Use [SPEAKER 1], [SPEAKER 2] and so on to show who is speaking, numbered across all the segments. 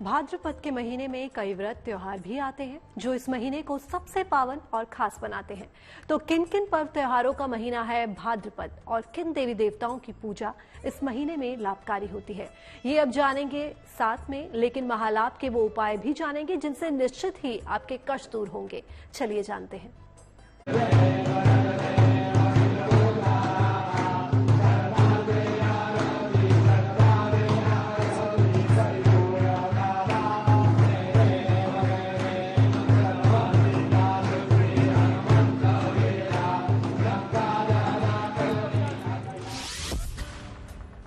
[SPEAKER 1] भाद्रपद के महीने में कई व्रत त्योहार भी आते हैं जो इस महीने को सबसे पावन और खास बनाते हैं। तो किन किन पर्व त्योहारों का महीना है भाद्रपद और किन देवी देवताओं की पूजा इस महीने में लाभकारी होती है, ये अब जानेंगे साथ में, लेकिन महालाभ के वो उपाय भी जानेंगे जिनसे निश्चित ही आपके कष्ट दूर होंगे। चलिए जानते हैं।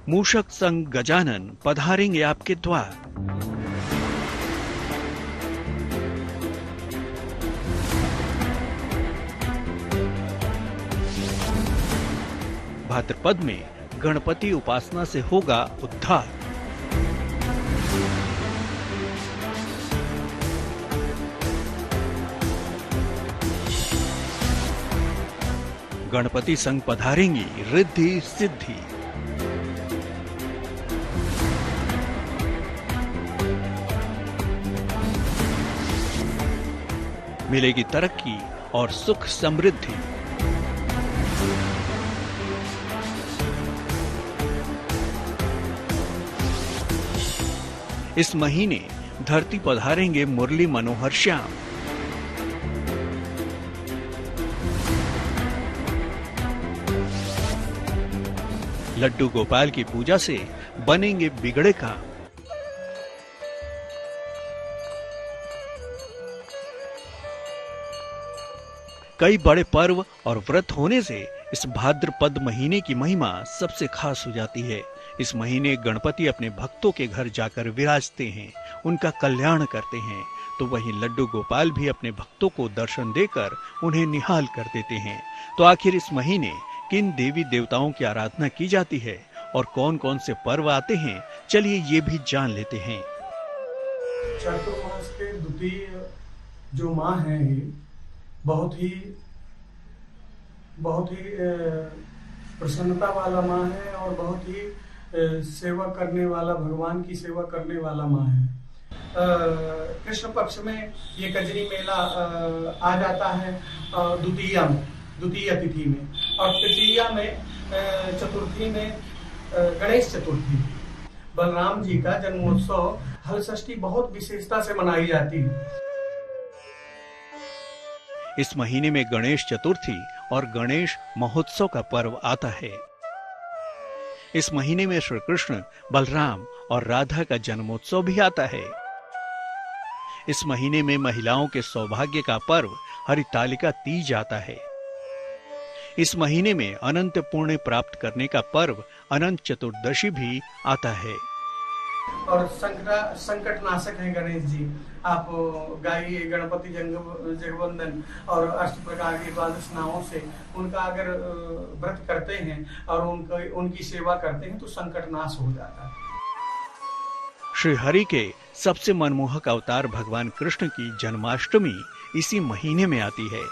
[SPEAKER 2] मूषक संग गजानन पधारेंगे आपके द्वार। भाद्रपद में गणपति उपासना से होगा उद्धार। गणपति संग पधारेंगी रिद्धि सिद्धि। मिलेगी तरक्की और सुख समृद्धि। इस महीने धरती पधारेंगे मुरली मनोहर श्याम। लड्डू गोपाल की पूजा से बनेंगे बिगड़े काम। कई बड़े पर्व और व्रत होने से इस भाद्रपद महीने की महिमा सबसे खास हो जाती है। इस महीने गणपति अपने भक्तों के घर जाकर विराजते हैं, उनका कल्याण करते हैं, तो वहीं लड्डू गोपाल भी अपने भक्तों को दर्शन देकर उन्हें निहाल कर देते हैं। तो आखिर इस महीने किन देवी देवताओं की आराधना की जाती है और कौन कौन से पर्व आते हैं, चलिए ये भी जान लेते हैं।
[SPEAKER 3] चातुर्मास के द्वितीय जो माह है, बहुत ही प्रसन्नता वाला माह है और बहुत ही सेवा करने वाला, भगवान की सेवा करने वाला माह है। कृष्ण पक्ष में ये कजरी मेला आ जाता है द्वितीय तिथि में, और तृतीया में चतुर्थी में गणेश चतुर्थी, बलराम जी का जन्मोत्सव हल षष्ठी बहुत विशेषता से मनाई जाती है।
[SPEAKER 2] इस महीने में गणेश चतुर्थी और गणेश महोत्सव का पर्व आता है। इस महीने में श्री कृष्ण, बलराम और राधा का जन्मोत्सव भी आता है। इस महीने में महिलाओं के सौभाग्य का पर्व हरितालिका तीज आता है। इस महीने में अनंत पुण्य प्राप्त करने का पर्व अनंत चतुर्दशी भी आता है।
[SPEAKER 3] और संकट नाशक है गणेश जी। आप गाइए गणपति जगवंदन और 8 प्रकार के 12 नामों से उनका अगर व्रत करते हैं और उनकी सेवा करते हैं तो संकट नाश हो जाता है।
[SPEAKER 2] श्री हरि के सबसे मनमोहक अवतार भगवान कृष्ण की जन्माष्टमी इसी महीने में आती है।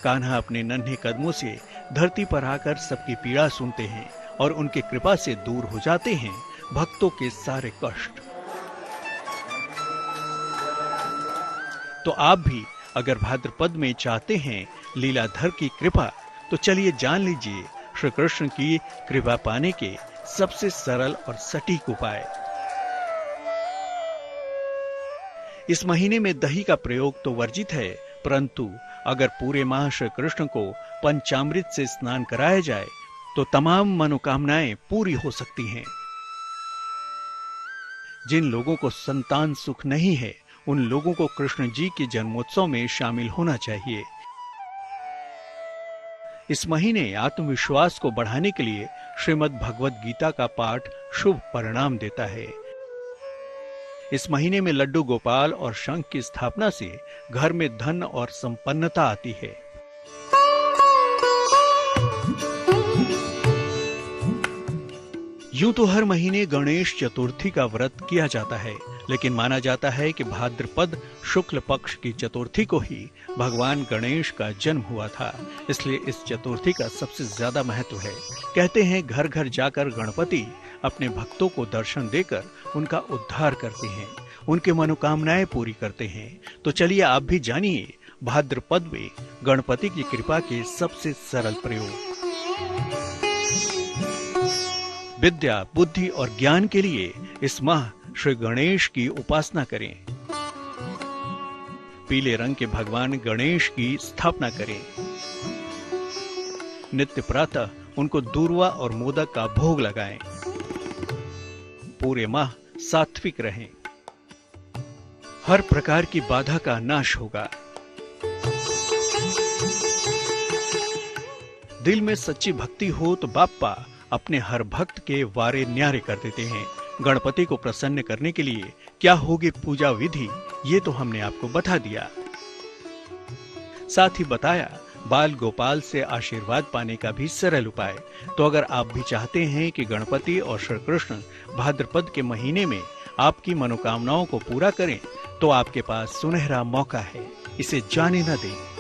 [SPEAKER 2] कान्हा अपने नन्हे कदमों से धरती पर आकर सबकी पीड़ा सुनते हैं और उनकी कृपा से दूर हो जाते हैं भक्तों के सारे कष्ट। तो आप भी अगर भाद्रपद में चाहते हैं लीलाधर की कृपा, तो चलिए जान लीजिए श्री कृष्ण की कृपा पाने के सबसे सरल और सटीक उपाय। इस महीने में दही का प्रयोग तो वर्जित है, परंतु अगर पूरे माह श्री कृष्ण को पंचामृत से स्नान कराया जाए तो तमाम मनोकामनाएं पूरी हो सकती हैं। जिन लोगों को संतान सुख नहीं है, उन लोगों को कृष्ण जी के जन्मोत्सव में शामिल होना चाहिए। इस महीने आत्मविश्वास को बढ़ाने के लिए श्रीमद् भगवद गीता का पाठ शुभ परिणाम देता है। इस महीने में लड्डू गोपाल और शंख की स्थापना से घर में धन और संपन्नता आती है। यूं तो हर महीने गणेश चतुर्थी का व्रत किया जाता है, लेकिन माना जाता है कि भाद्रपद शुक्ल पक्ष की चतुर्थी को ही भगवान गणेश का जन्म हुआ था, इसलिए इस चतुर्थी का सबसे ज्यादा महत्व है। कहते हैं घर घर जाकर गणपति अपने भक्तों को दर्शन देकर उनका उद्धार करते हैं, उनके मनोकामनाएं पूरी करते हैं। तो चलिए आप भी जानिए भाद्रपद में गणपति की कृपा के सबसे सरल प्रयोग। विद्या, बुद्धि और ज्ञान के लिए इस माह श्री गणेश की उपासना करें। पीले रंग के भगवान गणेश की स्थापना करें। नित्य प्रातः उनको दूर्वा और मोदक का भोग लगाएं। पूरे माह सात्विक रहें। हर प्रकार की बाधा का नाश होगा। दिल में सच्ची भक्ति हो तो बाप्पा अपने हर भक्त के वारे न्यारे कर देते हैं। गणपति को प्रसन्न करने के लिए क्या होगी पूजा विधि, ये तो हमने आपको बता दिया। साथ ही बताया बाल गोपाल से आशीर्वाद पाने का भी सरल उपाय। तो अगर आप भी चाहते हैं कि गणपति और श्री कृष्ण भाद्रपद के महीने में आपकी मनोकामनाओं को पूरा करें, तो आपके पास सुनहरा मौका है, इसे जाने न दें।